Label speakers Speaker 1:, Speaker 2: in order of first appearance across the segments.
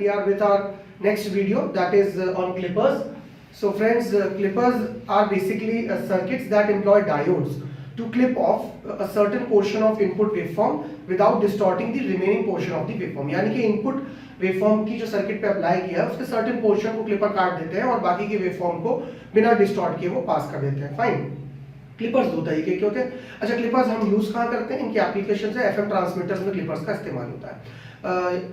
Speaker 1: we are with our next video, that is on clippers. So friends, clippers are basically circuits that employ diodes to clip off a certain portion of input waveform without distorting the remaining portion of the waveform. यानी कि input waveform की जो circuit पे apply किया है उसके certain portion को clipper काट देते हैं और बाकी के वेवफॉर्म को बिना डिस्टॉर्ट किए वो पास कर देते हैं। फाइन। क्लिपर्स दो तरीके के होते हैं। अच्छा, क्लिपर्स हम यूज कहाँ करते हैं? इनकी एप्लीकेशन है एफएम ट्रांसमीटर्स में क्लिपर्स का इस्तेमाल होता है।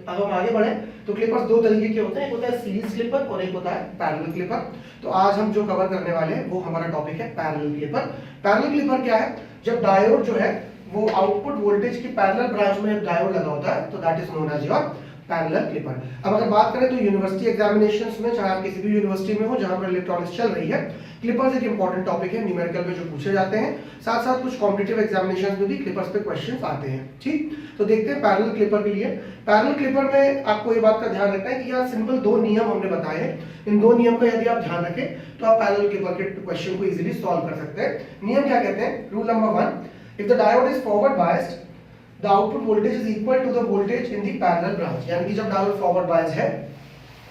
Speaker 1: अब हम आगे बढ़े तो क्लिपर्स दो तरीके के होते हैं, एक होता है सीरीज क्लिपर और एक होता है पैरेलल क्लिपर। तो आज हम जो कवर करने वाले हैं वो हमारा टॉपिक है पैरेलल क्लिपर। पैरेलल क्लिपर क्या है? जब डायोड जो है वो आउटपुट वोल्टेज की पैरेलल ब्रांच में डायोड लगा होता है तो that is known as your parallel clipper. अब अगर बात करें तो यूनिवर्सिटी एग्जामिनेशंस में, चाहे आप किसी भी यूनिवर्सिटी में हो जहां पर इलेक्ट्रॉनिक्स चल रही है, क्लिपर्स एक इंपॉर्टेंट टॉपिक है, न्यूमेरिकल में जो पूछे जाते हैं। साथ साथ कुछ कॉम्पिटिटिव एग्जामिनेशंस में भी क्लिपर्स पे क्वेश्चंस आते हैं। ठीक, तो देखते हैं पैरेलल क्लिपर के लिए। पैरेलल क्लिपर में आपको ये बात का ध्यान रखना है कि यहाँ सिंपल दो नियम हमने बताए हैं। इन दो नियम का यदि आप ध्यान रखें तो आप पैरेलल क्लिपर के क्वेश्चन को इजीली सॉल्व कर सकते हैं। नियम क्या कहते हैं? Rule number 1, if the diode is forward biased the output voltage is equal to the voltage in the parallel branch। यानी कि जब डायोड फॉरवर्ड बायस है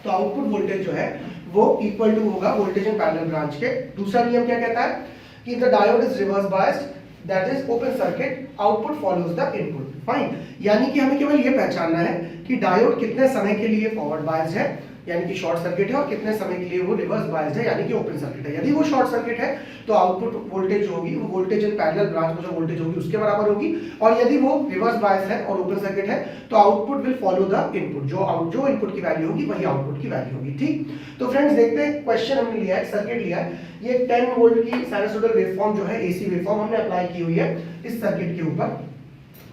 Speaker 1: तो आउटपुट वोल्टेज जो है वो इक्वल टू होगा वोल्टेज इन पैरेलल ब्रांच के। दूसरा नियम क्या कहता है कि the diode is reverse biased that is open circuit, output follows the input. Fine. यानी कि हमें केवल ये पहचानना है कि डायोड कितने समय के लिए फॉरवर्ड बायस्ड है यानी कि शॉर्ट सर्किट है और कितने समय के लिए वो रिवर्स बायस्ड है यानी कि ओपन सर्किट है। यदि वो शॉर्ट सर्किट है तो आउटपुट वोल्टेज होगी वो वोल्टेज इन पैरेलल ब्रांच में जो वोल्टेज होगी उसके बराबर होगी, और यदि वो रिवर्स बायस है और ओपन सर्किट है तो output will follow the input. जो इनपुट की वैल्यू होगी वही आउटपुट की वैल्यू होगी। ठीक, तो फ्रेंड्स देखते हैं, क्वेश्चन हमने लिया है, सर्किट लिया है, ये 10 वोल्ट की साइनसॉइडल वेवफॉर्म जो है एसी वेवफॉर्म हमने अप्लाई की हुई है इस सर्किट के ऊपर,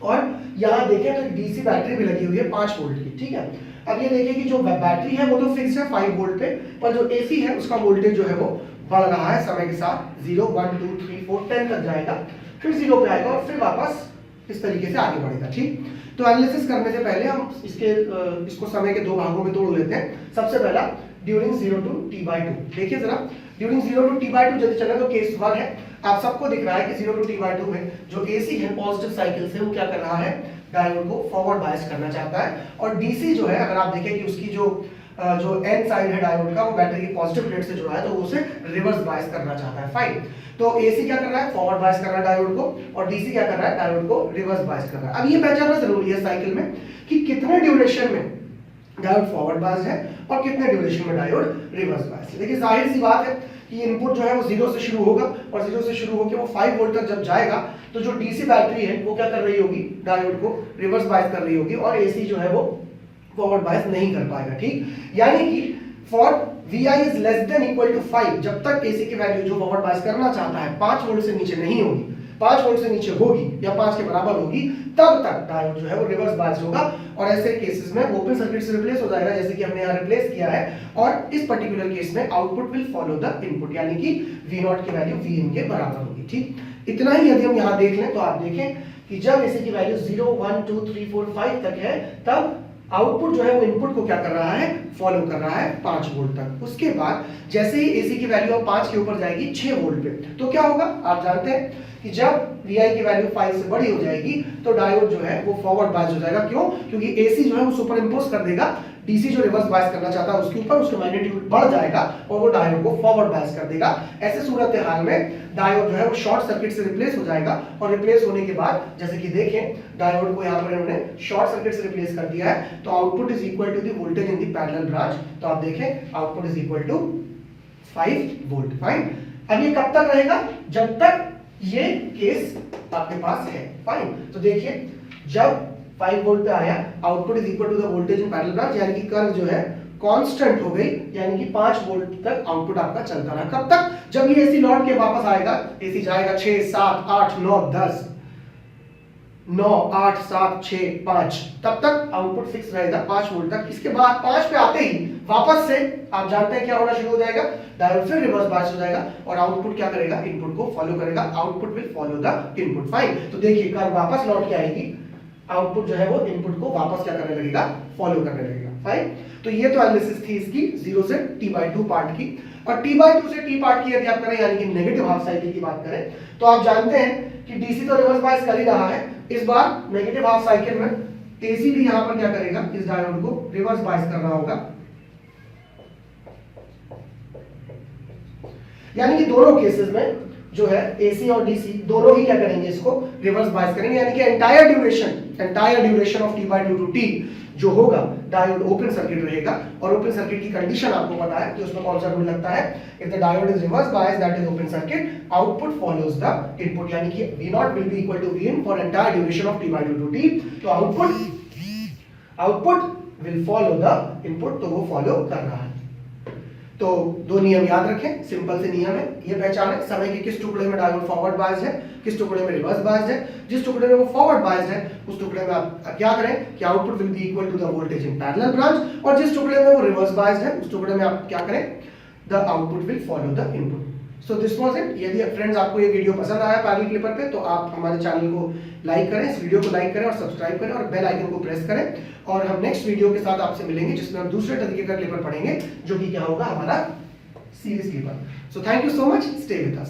Speaker 1: और यहाँ देखें तो डीसी बैटरी भी लगी हुई है 5 वोल्ट की। ठीक है, अब ये देखिए कि जो बैटरी है वो तो फिक्स है 5 वोल्ट पे, पर जो एसी है उसका वोल्टेज जो है वो बढ़ रहा है समय के साथ। 0 1 2 3 4 10 तक जाएगा, फिर 0 पे आएगा और फिर वापस इस तरीके से आगे बढ़ेगा। ठीक, तो एनालिसिस करने से पहले हम इसको समय के दो भागों में तोड़ लेते हैं। सबसे पहला ड्यूरिंग 0 टू t/2। देखिए जरा, ड्यूरिंग 0 टू t/2 जल्दी चले तो केस 1 है, आप सबको दिख रहा है कि 0 टू t/2 में जो एसी है पॉजिटिव साइकिल से वो क्या कर रहा है? डायोड को फॉरवर्ड बायस करना चाहता है, और डीसी जो है अगर आप देखें कि उसकी जो एन साइड है डायोड का वो बैटरी की पॉजिटिव प्लेट से जुड़ा है तो वो उसे रिवर्स बायस करना चाहता है। फाइन। तो एसी क्या कर रहा है? फॉरवर्ड बायस कर रहा है डायोड को, और डीसी क्या कर रहा है? डायोड को रिवर्स बायस कर रहा है। अब ये पहचानना जरूरी है साइकिल में कि कितने ड्यूरेशन में डायोड फॉरवर्ड बायस है और कितने ड्यूरेशन में डायोड रिवर्स बायस है। देखिए जाहिर सी बात है कि इनपुट जो है वो 0 से शुरू होगा और 0 से शुरू होकर वो 5 वोल्ट तक जब जाएगा तो जो डीसी बैटरी है वो क्या कर रही होगी? डायोड को रिवर्स बायस कर रही होगी, और एसी जो है वो फॉरवर्ड बायस नहीं कर पाएगा। ठीक, यानी कि for Vi is less than equal to 5, जब तक एसी की वैल्यू जो फॉरवर्ड बायस करना चाहता है 5 वोल्ट से नीचे नहीं होगी, 5 वोल्ट से नीचे होगी या 5 के बराबर होगी, तब तक डायोड जो है वो रिवर्स बायस होगा, और ऐसे केसेस में ओपन सर्किट से रिप्लेस हो जाएगा जैसे कि हमने यहाँ रिप्लेस किया है, और इस पर्टिकुलर केस में output will follow the input यानी कि V0 की वैल्यू Vin के बराबर होगी। ठीक, इतना ही यदि हम यहाँ देख लें तो आप देखें कि जब एसी की वैल्यू 0 1 2 3 4 5 तक है तब आउटपुट जो है वो इनपुट को क्या कर रहा है? फॉलो कर रहा है 5 वोल्ट तक। उसके बाद जैसे ही एसी की वैल्यू अब 5 के ऊपर जाएगी 6 वोल्ट पे, तो क्या होगा? आप जानते हैं कि जब Vi की वैल्यू 5 से बड़ी हो जाएगी तो डायोड जो है वो फॉरवर्ड बायस हो जाएगा। क्यों? क्योंकि एसी जो है वो सुपर इंपोज कर देगा डीसी जो रिवर्स बायस करना चाहता है उसके ऊपर, उसका मैग्नीट्यूड बढ़ जाएगा और वो डायोड को फॉरवर्ड बायस कर देगा। ऐसे सूरत हाल में डायोड जो है वो शॉर्ट सर्किट से रिप्लेस हो जाएगा, और रिप्लेस होने के बाद जैसे कि देखें डायोड को यहाँ पर इन्होंने शॉर्ट सर्किट से रिप्लेस कर दिया है, तो output is equal to the voltage in the parallel branch. तो आप देखें output is equal to 5 volt. Fine. अब ये कब तक रहेगा? जब तक ये केस आपके पास है। फाइन। तो देखिए जब 5 वोल्ट पे आया output is equal to the voltage in parallel branch, यानी कि कर्व जो है कांस्टेंट हो गई, यानी कि 5 वोल्ट तक आउटपुट आपका चलता रहा। कब तक? जब ये एसी लौट के वापस आएगा, एसी जाएगा 6 7 8 9 10 9 8 7 6 5, तब तक आउटपुट फिक्स रहेगा 5 वोल्ट तक। इसके बाद 5 पे आते ही वापस से आप जानते हैं क्या होना शुरू हो जाएगा? डायोड फिर रिवर्स बायस हो जाएगा और आउटपुट क्या करेगा? इनपुट को फॉलो करेगा। Output will follow the input. Fine. तो देखिए कर्व वापस लौट के आएगी, आउटपुट जो है वो इनपुट को वापस क्या करने लगेगा? फॉलो करने लगेगा। फाइन। तो ये तो एनालिसिस थी इसकी 0 से t/2 पार्ट की, और t/2 से t पार्ट की यदि आप करें यानी कि नेगेटिव हाफ साइकिल की बात करें तो आप जानते हैं कि डीसी तो रिवर्स बायस कर ही रहा है, इस बार नेगेटिव हाफ साइकिल में एसी भी यहां पर क्या करेगा, इस डायोड को रिवर्स बायस करना होगा, यानी कि दोनों केसेस में जो है एसी और डीसी दोनों ही क्या करेंगे, इसको रिवर्स बायस करेंगे, यानी कि entire duration of t/2 to t जो होगा डायोड ओपन सर्किट रहेगा। और ओपन सर्किट की कंडीशन आपको पता है कि उसमें कौन सा रूल लगता है, if the diode is reverse bias that is open circuit, output follows the input, यानी कि V0 will be equal to Vin for entire duration of t/2 to t। तो output will follow the input, तो वो follow कर रहा है। तो दो नियम याद रखें, सिंपल से नियम है, ये पहचानें समय के किस टुकड़े में डायोड फॉरवर्ड बायस्ड है, किस टुकड़े में रिवर्स बायस्ड है। जिस टुकड़े में वो फॉरवर्ड बायस्ड है उस टुकड़े में आप क्या करें कि output will be equal to the voltage in parallel branch, और जिस टुकड़े में वो रिवर्स बायस्ड है उस टुकड़े में आप क्या करें, the output will follow the input. So this was it. यदि फ्रेंड्स आपको ये वीडियो पसंद आया पैरेलल क्लिपर पे, तो आप हमारे चैनल को लाइक करें, इस वीडियो को लाइक करें और सब्सक्राइब करें और बेल आइकन को प्रेस करें, और हम नेक्स्ट वीडियो के साथ आपसे मिलेंगे जिसमें हम दूसरे तरीके का क्लिपर पढ़ेंगे जो कि क्या होगा, हमारा series clipper. So thank you so much, stay with us.